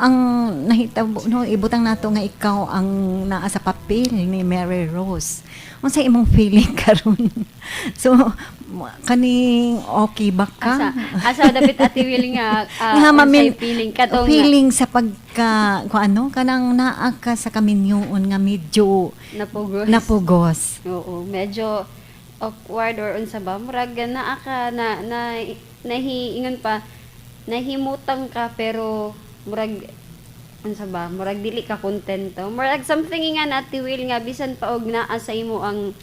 Ang nahitabo no ibutang nato nga ikaw ang naa sa papel ni Mary Rose. Unsa imong feeling karon? So kaning okay ba ka? Asa dapat Ate Will nga Nga mamin feeling katong feeling sa pagka kung ano kanang naa ka sa kaminyoon nga medyo napugos. napugos. Oo, medyo awkward or unsa ba murag naa ka na nahiingon pa nahimutang ka pero murag unsa ba murag dili ka kontento murag something nga na Ate Will nga bisan pa og naa sa imo ang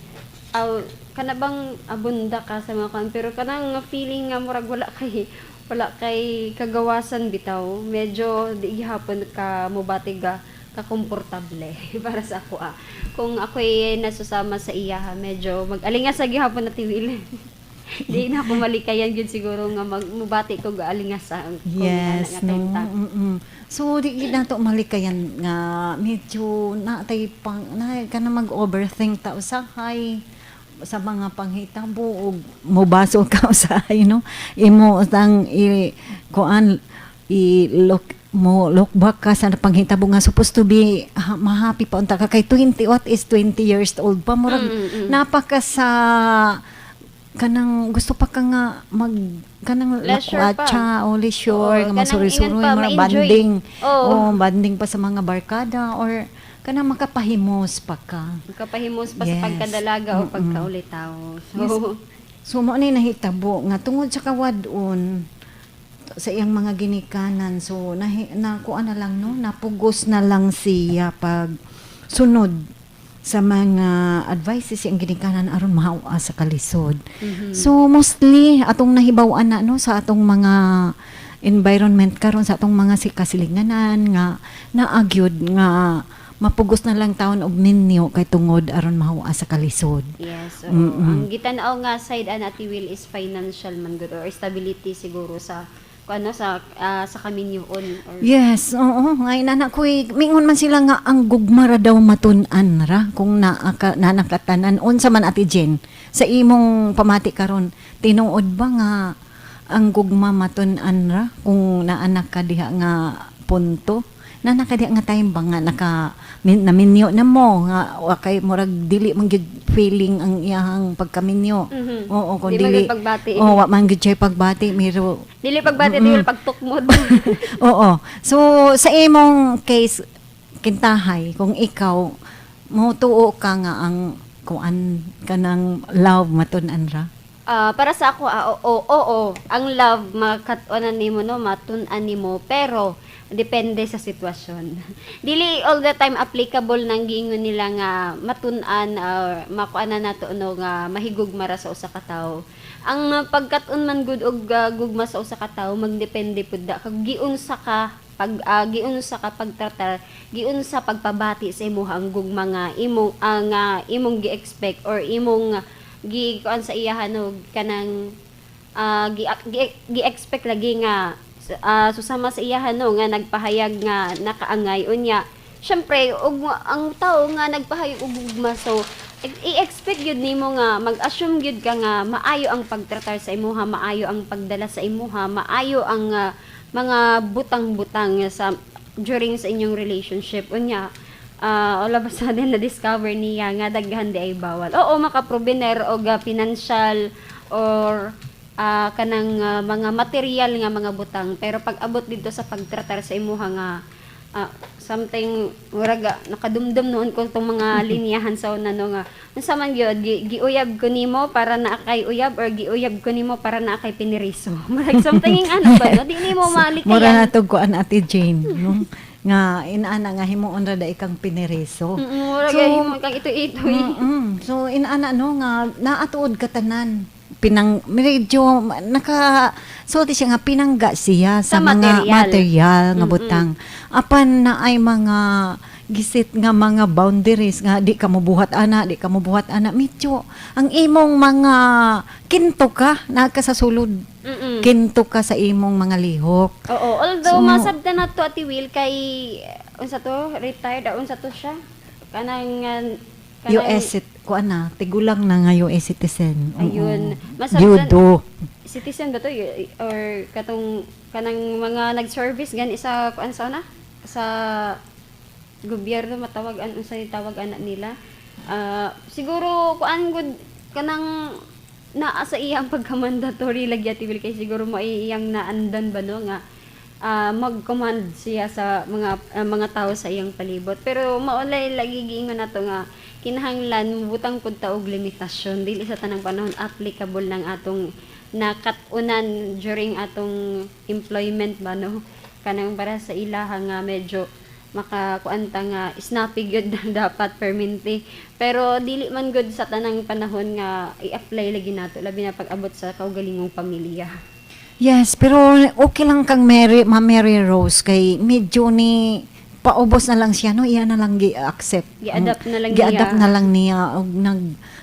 kana bang abunda ka sa mga kan pero kanang feeling nga murag wala kay kagawasan bitaw medyo di gihapon ka mobati ka komportable para sa ako kung ako'y nasusama sa iya medyo mag-alinga sa gihapon na Ate Will. Di na ako malikayan yun siguro nga mubati ko gaalingasan Yes, nga no. time. So di na to malikayan nga medyo natay pang na kana mag-overthink ta usahay sa mga panghitabo ug mobaso ka usahay no. Imo tang kuan look back ka sa panghitabo nga supposed to be mahappy pa unta ka kay 20 what is 20 years old pa murag napaka sa kanang gusto pa ka nga kanang lakwatsa o leisure nga masuri-suri mga banding banding pa sa mga barkada or kanang makapahimos pa ka sa pagkadalaga o pagkaulitaw so mo ni nahitabo nga tungod sa kawadon sa iyang mga ginikanan so na kuan na lang no napugos na lang siya pag sunod sa mga advices yung ginikanan aron mahawa sa kalisod. So mostly atong nahibaw-an na no sa atong mga environment karon sa atong mga sikasilinganan nga naagyod nga mapugos na lang taon og ninyo kay tungod aron mahawa sa kalisod. Yes. So, ang gitan-aw nga side Ate Will is financial man good or stability siguro sa sa kaminyoon or yes, oo. Ngay nana ko mingon man sila nga ang gugma ra daw matun-an ra kung nanakatanan unsa man Ate Jen sa imong pamati karon tinuod ba nga ang gugma matun-an ra kung naanak ka diha nga punto nanaka diha nga time ba nga naminyo na mo nga kay murag dili man gyud feeling ang iyang pagkaminyo. Oo, kung dili pagbati. wa man gyud pagbati miro dili pagbati dili pagtukmod. Oo. So sa imong case kintahay kung ikaw motuo ka nga ang kuan kanang love matun-an ra. Para sa ako oo ang love makatunan nimo no matun-an nimo pero depende sa sitwasyon. Dili all the time applicable nang giingon nila nga matun-an or makuana nato no nga mahigugma ra sa usa ka tawo. Ang pagkat-on man gud og gugma sa usa ka tawo magdepende pud da kag giunsa ka giunsa ka pagtratar giunsa pagpabati sa imuha ang gugma nga imong gi-expect or imong kuan sa iyahan no kanang gi-expect lagi nga susama sa iyahan no nga nagpahayag nga nakaangay unya syempre ang tao nga nagpahayag og gugma so i-expect gyud nimo nga mag-assume gyud ka nga maayo ang pagtratar sa imuha maayo ang pagdala sa imuha maayo ang mga butang-butang sa during sa inyong relationship unya all of a sudden na discover niya nga daghan di ay bawal makaprovener og financial or kanang mga material nga mga butang pero pag abot dito sa pagtratar sa imuha nga something murag nakadumdum noon ko tong mga linyahan sa una no nga unsa man gyud giuyab ko nimo para na kay uyab or giuyab ko nimo para na kay piniriso murag something ano ba no di nimo malikayan mura na to kuan Ate Jane no nga inaana nga himuon ra da ikang piniriso murag himo kang ito-itoy so inaana no nga naatuod ka tanan medyo sulti siya nga pinangga siya sa mga material nga butang apan na ay mga gisit nga mga boundaries nga di ka mobuhat ana medyo ang imong mga kinto ka nagkasasulod kinto ka sa imong mga lihok although masabta na to Ate Will kay unsa to retired unsa to siya kanang US kuan na tigulang na nga US citizen. Ayun. Judo. Citizen ba to or kanang mga nag-service gan isa kuan sa na? sa gobyerno matawag unsay tawag ana nila. Siguro kuan gud kanang naa sa iyang pagka-mandatory lagyatibil kay siguro maiyang naandan ba no nga mag-command siya sa mga tao sa iyang palibot. Pero maulay lagi giingon nato nga kinahanglan butang pud ta og limitasyon dili sa tanang panahon applicable ng atong nakatunan during atong employment ba no kanang para sa ilaha nga medyo makakuanta nga snappy good na dapat permanente pero dili man good sa tanang panahon nga i-apply lagi nato labi na pag-abot sa kaugalingong pamilya. Yes, pero okay lang kang Mary Rose kay medyo ni paubos na lang siya no, iya na lang gi-accept. Gi-adapt na lang Gi-adapt niya. na lang niya og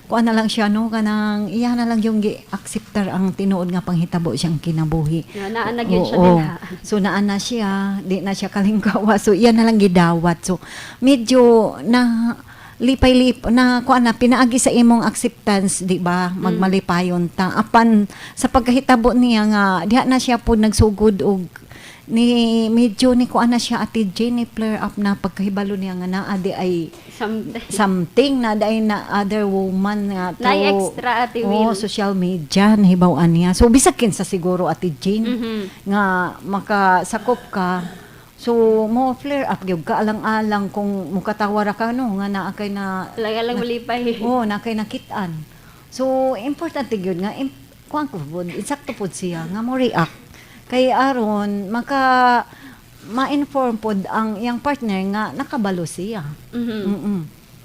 kuan na lang siya no kanang iya na lang yung gi-acceptar ang tinuod nga panghitabo siyang kinabuhi. Naa na gyud siya Oo. nila. So naa na siya, di na siya kalingkawa. So iya na lang gidawat. So medyo na lipay-lip na kuan na pinaagi sa imong acceptance di ba magmalipayon ta apan sa pagkahitabo niya nga diha na siya pud nagsugod og ni medyo ni kuan na siya Ate Jane ni flare up na pagkahibalo niya nga naa di ay something na day na other woman nga Nay extra Ate Will. social media nahibaw-an niya so bisag kinsa siguro Ate Jane Mhm. nga makasakop ka so mo flare up gyud ka alang-alang kung mukatawara ka no nga naa kay na Lang malipay. na kay nakitaan so importante gyud nga kuan ko pud insakto pud siya nga mo react kay aron ma-inform pod ang iyang partner nga nakabalo siya. Mhm. Mm-mm.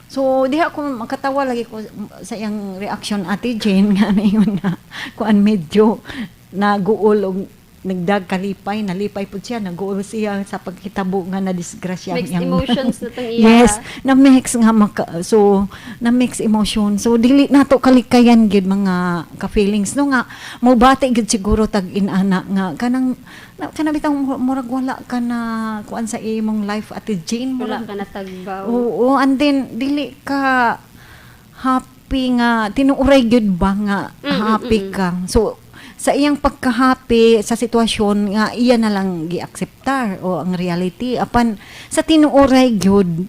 So diha ko makatawa lagi ko sa iyang reaction Ate Jane nga naingon nga kuan medyo naguol og nagdag kalipay nalipay pud siya naguol siya sa pagkitabo nga na disgrasya Mixed emotions na tong iya. Yes, na mix nga na mix emotion. So dili nato kalikayan gid mga ka-feelings no nga mo bati gid siguro tag inana nga kanang bitang murag wala ka na kuan sa imong life Ate Jane Wala murag ka natagbaw. oo and then dili ka happy nga tinuuray gyud ba nga happy ka. So sa iyang pagka-happy sa sitwasyon nga iya na lang gi-acceptar o ang reality apan sa tinuoray gyud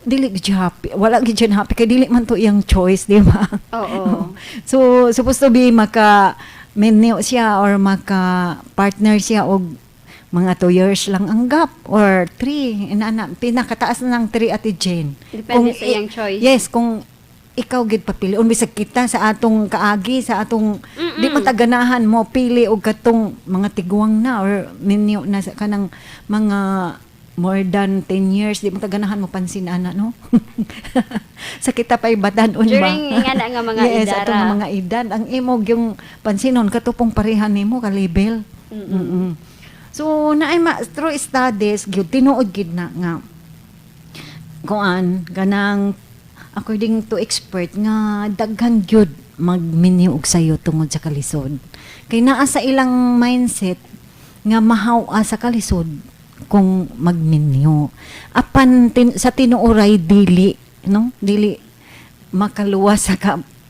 dili gyud happy wala gyud siya happy kay dili man to iyang choice di ba Oo. so supposed to be maka menyo siya or maka partner siya og mga 2 years lang ang gap or 3 pinakataas na ng 3 Ate Jane Depende sa iyang choice. yes kung ikaw gid papilion bisag kita sa atong kaagi sa atong di mataganahan mo pili og katong mga tiguang na or ninyo na sa kanang mga more than 10 years di mataganahan mo pansin ana no sa kita pay batanon ba During nga na nga mga yes idara. atong mga edad ang imog yung pansinon katupong parehan nimo ka level so naay through studies gyud tinuod gid na nga kuan ganang according to expert nga daghan gyud magmini og sayo tungod sa kalisod kay naa sa ilang mindset nga mahaw sa kalisod kung magminyo apan sa tinuoray dili no dili makaluwas sa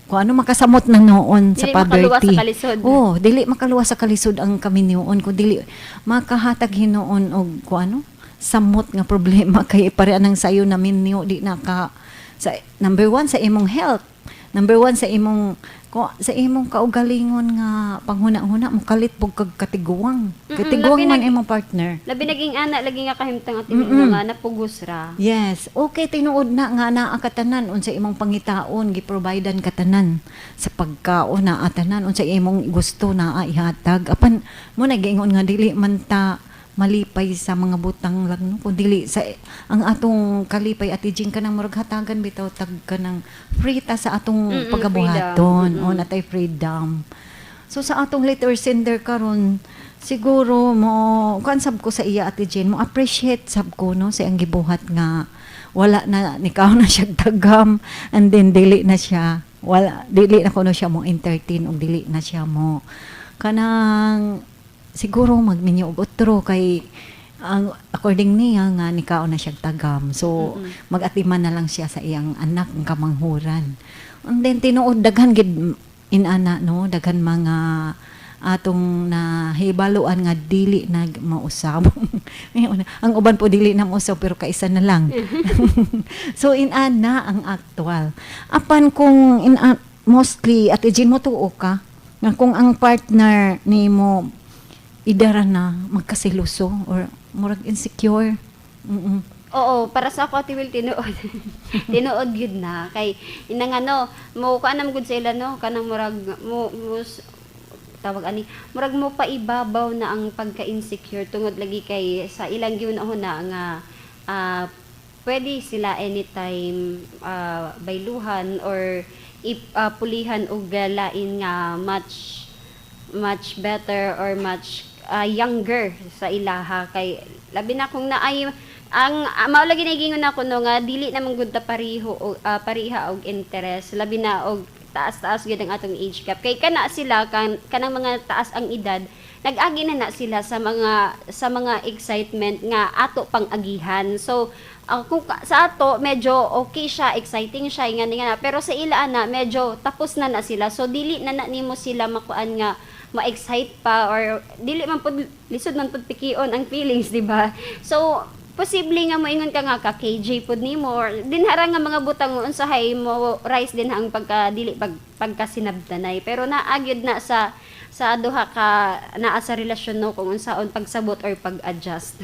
kung ano makasamot na noon sa Dili makaluwas poverty sa kalisod. oh dili makaluwas sa kalisod ang kaminyoon kun dili makahatag hinuon og kung ano samot nga problema kay pareha nang sayo na minyo di na ka sa number 1 sa imong health number 1 sa imong kaugalingon nga panghuna-huna mo kalit pug kag katiguang labi man nag- imong partner Labi naging ana lagi nga kahimtang Ate Will nga napugos ra. yes okay tinuod na nga naa katanan unsa imong pangitaon giprovidean katanan sa pagkaon na atanan unsa imong gusto na ihatag apan mo nagiingon nga dili man ta malipay sa mga butang lang no kun dili sa ang atong kalipay Ate Jing kanang murag hatagan bitaw tag kanang free ta sa atong pagabuhaton o natay freedom so sa atong letter sender karon siguro mo kuan sab ko sa iya Ate Jane mo appreciate sab ko no sa ang gibuhat nga wala na nikaw na siya dagam and then dili na na kuno siya mo entertain og dili na siya mo kanang siguro magminyo og otro kay ang according niya nga nikaw na siya tagam so magatiman na lang siya sa iyang anak ng kamanghuran and then tinuod daghan gid inana no daghan mga atong nahibaluan nga dili nag mausab. Ang uban po dili na mausab pero kaisa na lang. So inana ang actual. Apan kung mostly at Jean mo tuo ka nga kung ang partner nimo idara na magkasiluso or murag insecure. Oo, para sa ako, Ate Will, tinuod. Tinuod yun na. Kay, inang ano, mo, kaanam gud sa ila, no? Kanang murag, tawag ani, murag mo pa ibabaw na ang pagka-insecure tungod lagi kay sa ilang gyud na nga, pwede sila anytime bayluhan or pulihan og lain nga much better or much younger sa ilaha kay labi na kung naay ang mao lagi nagingon ako no nga dili naman gud ta pariha og interest labi na og taas-taas gid ang atong age gap kay kana sila kanang mga taas ang edad nag-agi na sila sa mga excitement nga ato pang agihan so kung sa ato medyo okay siya exciting siya nga pero sa ila na medyo tapos na sila so dili na nimo sila makuan nga ma-excite pa or dili man pud lisod man pud pikion ang feelings di ba so posible nga moingon ka nga ka KJ pud nimo or dinhara nga mga butang unsahay mo rise din ang pagkasinabtanay pero naagyod na sa duha ka naa sa relasyon no kung unsaon pagsabot or pag-adjust.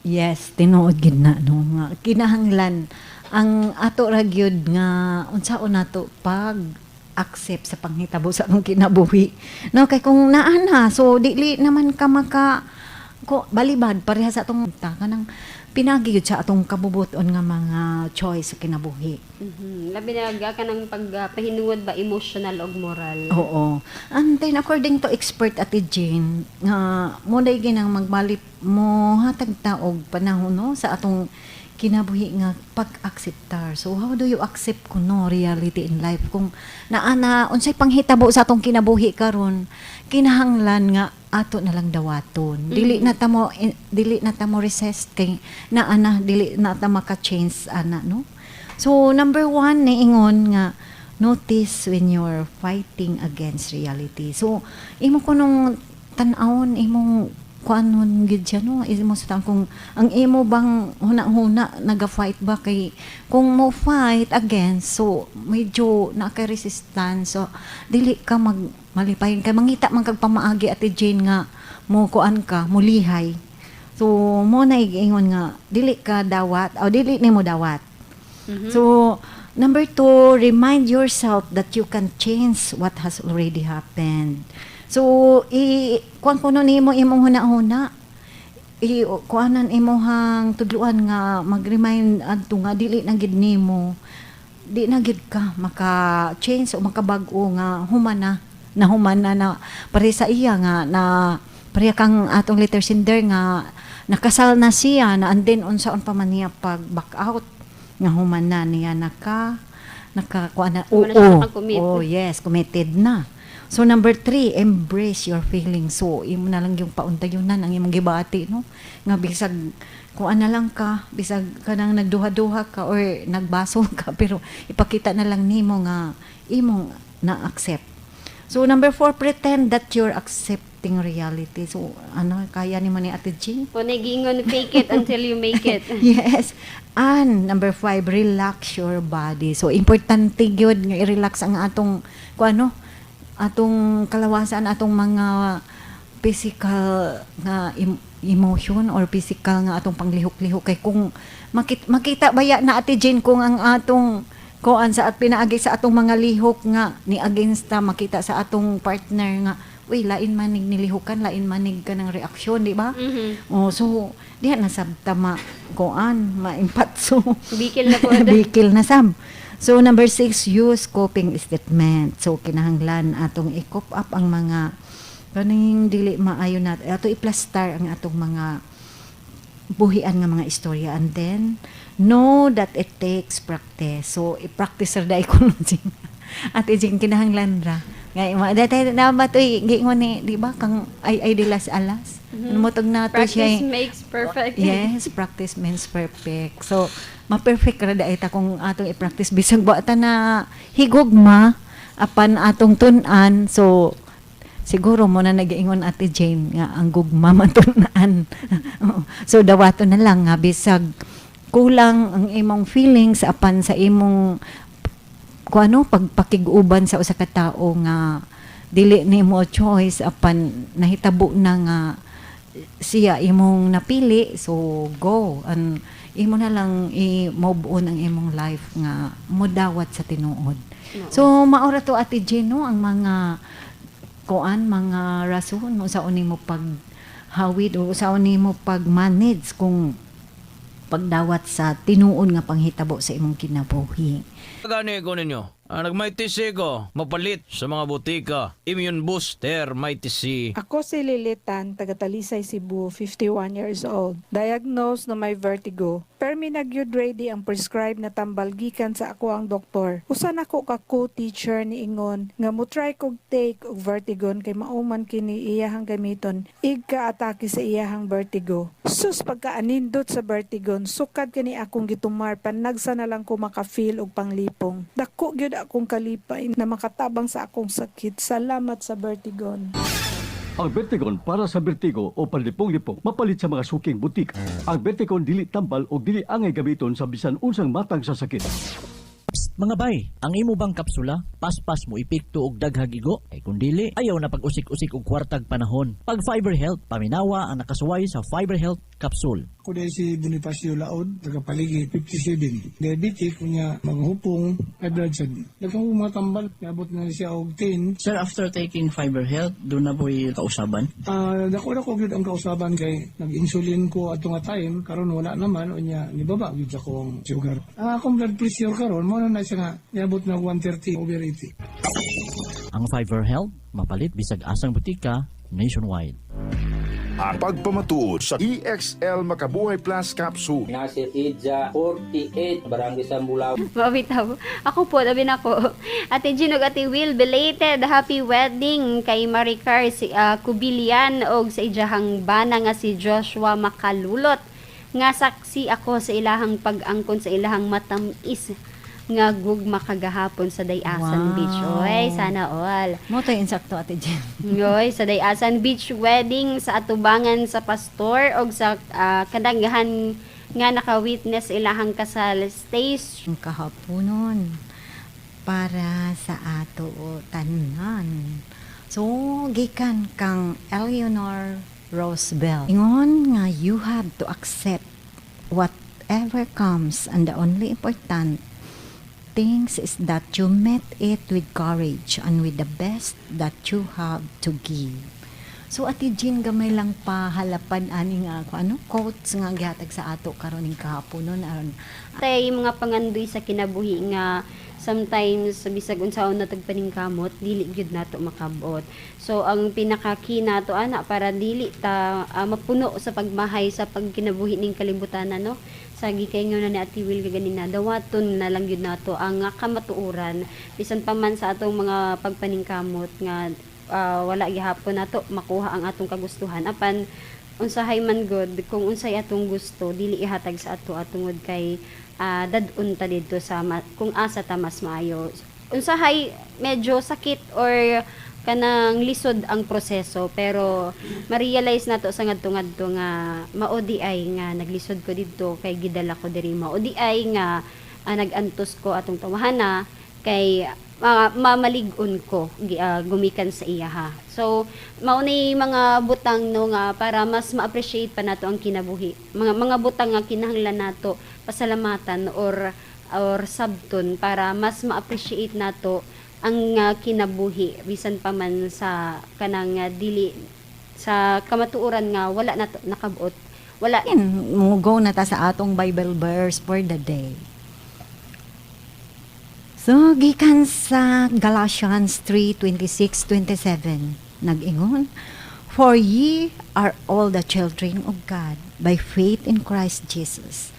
Yes, tinuod gid na no nga kinahanglan ang ato ra gyud nga unsaon nato pag accept sa panghitabo sa atong kinabuhi. No kay kung naa so dili naman ka ko balibad pareha sa atong kanang pinagigyud sa atong kabubuton nga mga choice sa kinabuhi. Labi na ka ng pagpahinuod ba emotional og moral. Oo. And then according to expert Ate Jane nga mo day ginang magbalip mo hatag taog panahon no sa atong kinabuhi nga pag-acceptar. So how do you accept kuno reality in life kung naana unsay panghitabo sa atong kinabuhi karon kinahanglan nga ato na lang dawaton. Dili na ta mo resist kay naana dili na ta maka-change ana no. So number 1 niingon nga notice when you're fighting against reality. So imo kunong tan-awon imong kuanon gid siya no imo sa kung ang imo bang huna-huna naga-fight ba kay kung mo fight against so medyo naka-resistance so dili ka malipayon kay mangita man kag pamaagi Ate Jane nga mo kuan ka mulihay so mo na iingon nga dili ka dawat o dili nimo dawat. So number 2 remind yourself that you can change what has already happened. So, kuan kuno nimo imong huna-huna. Kuanan imuhang tudluan nga mag-remind adto nga dili na gid nimo. Di na gid ka maka-change o makabag-o nga humana na pare sa iya nga na pare kang atong letter sender nga nakasal na siya na and then unsaon pa man niya pag back out nga humana niya kuan na oh yes committed na. So number 3, embrace your feelings. So imo na lang yung pauntayonan ang imong gibati no. Nga bisag kuan na lang ka, bisag kanang nagduha-duha ka or nagbaso ka pero ipakita na lang nimo nga imong na-accept. So number 4, pretend that you're accepting reality. So ano kaya nimo ni Ate Jean? O nagingon fake it until you make it. Yes. And number 5, relax your body. So importante gyud nga i-relax ang atong kuano atong kalawasan atong mga physical nga emotion or physical nga atong panglihok-lihok kay kung makita baya na Ate Jane kung ang atong kuan sa at pinaagi sa atong mga lihok nga ni against makita sa atong partner nga uy lain manig nilihukan lain manig ka ng reaksyon di ba oh so diha na sab tama kuan maimpatso bikil na po bikil na sab. So number 6, use coping statement. So kinahanglan atong i-cope up ang mga kaning dili maayo nat ato i-plaster ang atong mga buhian nga mga istorya and then know that it takes practice. So i-practice ra dai ko at ijing kinahanglan ra. Ngay dati na ba to giingon ni di ba kang ay dilas alas. Ano mo tug nato siya. Practice makes perfect. Yes, practice makes perfect. So ma-perfect ra dai ta kung atong i-practice bisag ba ta na higugma apan atong tun-an so siguro mo na nag-ingon Ate Jane nga ang gugma man tunaan. So dawato na lang nga bisag kulang ang imong feelings apan sa imong kuano pagpakig-uban sa usa ka tawo nga dili nimo choice apan nahitabo na nga siya imong napili, so go and imo na lang i-move on ang imong life nga modawat sa tinuod. So maura to Ate Jane no ang mga mga rason mo sa nimo paghawid o sa nimo pag-manage kung pagdawat sa tinuod nga panghitabo sa imong kinabuhi. Gani ko ninyo. Nagmaitisi ko, mapalit sa mga butika. Immune booster, maitisi. Ako si Lilitan, taga Talisay, Cebu, 51 years old. Diagnosed na may vertigo. Permi nagyud ready ang prescribed na tambal gikan sa ako ang doktor. Usan ako ka co-teacher ni Ingon nga mo try kog take og vertigon kay mauman kini iyahang gamiton. Igka atake sa iyahang vertigo. Sus pagkaanindot sa vertigon, sukad kani akong gitumar panagsa na lang ko maka-feel og panglipong. Dako gyud akong kalipay na makatabang sa akong sakit. Salamat sa vertigon. Ang Vertigon para sa vertigo o panlipong-lipong mapalit sa mga suking butik. Ang Vertigon dili tambal o dili angay gamiton sa bisan unsang matang sa sakit. Mga bay, ang imo bang kapsula, paspas mo ipikto og daghag igo? Ay kung dili, ayaw na pag-usik-usik og kwartag panahon. Pag Fiber Health, paminawa ang nakasuway sa Fiber Health Capsule. Ako dahil si Bonifacio Laod, taga-paligi, 57. Diabetic, kunya, maghupong, high blood sad. Daghang matambal, nabot na siya og 10. Sir, after taking Fiber Health, doon na po'y kausaban? Dako gyud ang kausaban kay nag-insulin ko ato nga time, karon wala naman, unya, nibaba gyud akong sugar. Akong blood pressure karon, mo na siya nga, nabot na 130 over 80. Ang Fiber Health, mapalit bisag asang butika nationwide. Ang pagpamatuod sa EXL Makabuhay Plus Capsule. Nasir Idza, 48, Barangay Sambulaw. Mabitaw. Ako po, labi na ko. Ate Ginog, Ate Will, belated happy wedding kay Maricar Kubilian og sa ijahang bana nga si Joshua Makalulot. Nga saksi ako sa ilahang pag-angkon sa ilahang matamis nga gugma kagahapon sa Dayasan Beach. Oy, sana all. Mo to insakto Ate Jane. Yoy, sa Dayasan Beach wedding sa atubangan sa pastor og sa kadaghan nga naka-witness ilahang kasal stage Ang kahaponon para sa ato tanan. So gikan kang Eleanor Rosebell. Ingon nga you have to accept whatever comes and the only important things is that you met it with courage and with the best that you have to give. So Ate Jean gamay lang pa halapan ani nga quotes nga gihatag sa ato karon ning kahaponon aron tay mga pangandoy sa kinabuhi nga sometimes bisag unsaon natag paningkamot dili gyud nato makabot. So ang pinakaki nato ana para dili ta mapuno sa pagmahay sa pagkinabuhi ning kalibutan no. Sa gikaingon na ni Ate Will ganina dawaton na lang gyud nato ang kamatuoran bisan pa man sa atong mga pagpaningkamot nga wala gihapon nato makuha ang atong kagustuhan apan unsahay man god kung unsay atong gusto dili ihatag sa ato atungod kay dadun ta didto sa kung asa ta mas maayo unsahay medyo sakit or kanang lisod ang proseso pero ma-realize nato sa ngadto-ngadto nga maudi ay nga naglisod ko didto kay gidala ko diri maudi ay nga nagantos ko atong tawhana kay mamalig-on ko gumikan sa iya ha. So mao ni mga butang no nga para mas ma-appreciate pa nato ang kinabuhi. Mga butang nga kinahanglan nato pasalamatan or sabton para mas ma-appreciate nato ang kinabuhi bisan pa man sa kanang dili sa kamatuoran nga wala nato nakabuot. Wala go na ta sa atong Bible verse for the day. So, gikan sa Galatians 3:26-27, nag-ingon, For ye are all the children of God by faith in Christ Jesus.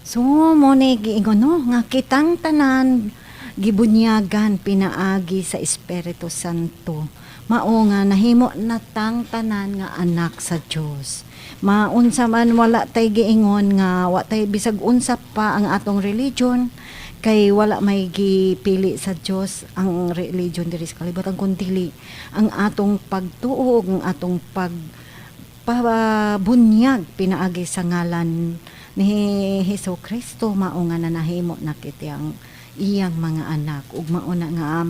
So, mo ni giingon no, nga kitang tanan gibunyagan pinaagi sa Espiritu Santo. Mao nga nahimo natang tanan nga anak sa Dios. Maunsa man wala tay giingon nga wa tay bisag unsa pa ang atong religion Kay wala may gipili sa Dios ang religion diri sa kalibutan kundi ang atong pagtuog, ang atong pabunyag pinaagi sa ngalan ni Hesus Kristo mao nga nanahimo na kiti ang iyang mga anak ug mao na nga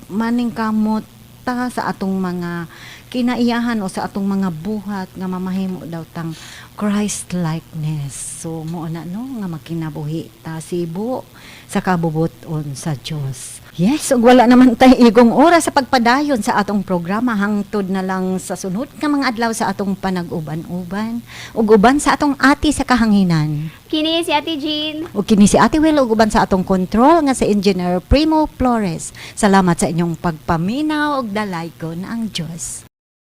maningkamot ta sa atong mga kinaiyahan o sa atong mga buhat nga mamahimo daw tang Christ likeness. So mo na no nga makinabuhi ta sibo sa kabubuton sa Dios. Yes, ug wala naman tay igong oras sa pagpadayon sa atong programa hangtod na lang sa sunod nga mga adlaw sa atong panag-uban-uban ug uban sa atong ati sa kahanginan. Kini si Ate Jean. Ug kini si Ate Will ug uban sa atong control nga si Engineer Primo Flores. Salamat sa inyong pagpaminaw ug dalaygon ang Dios.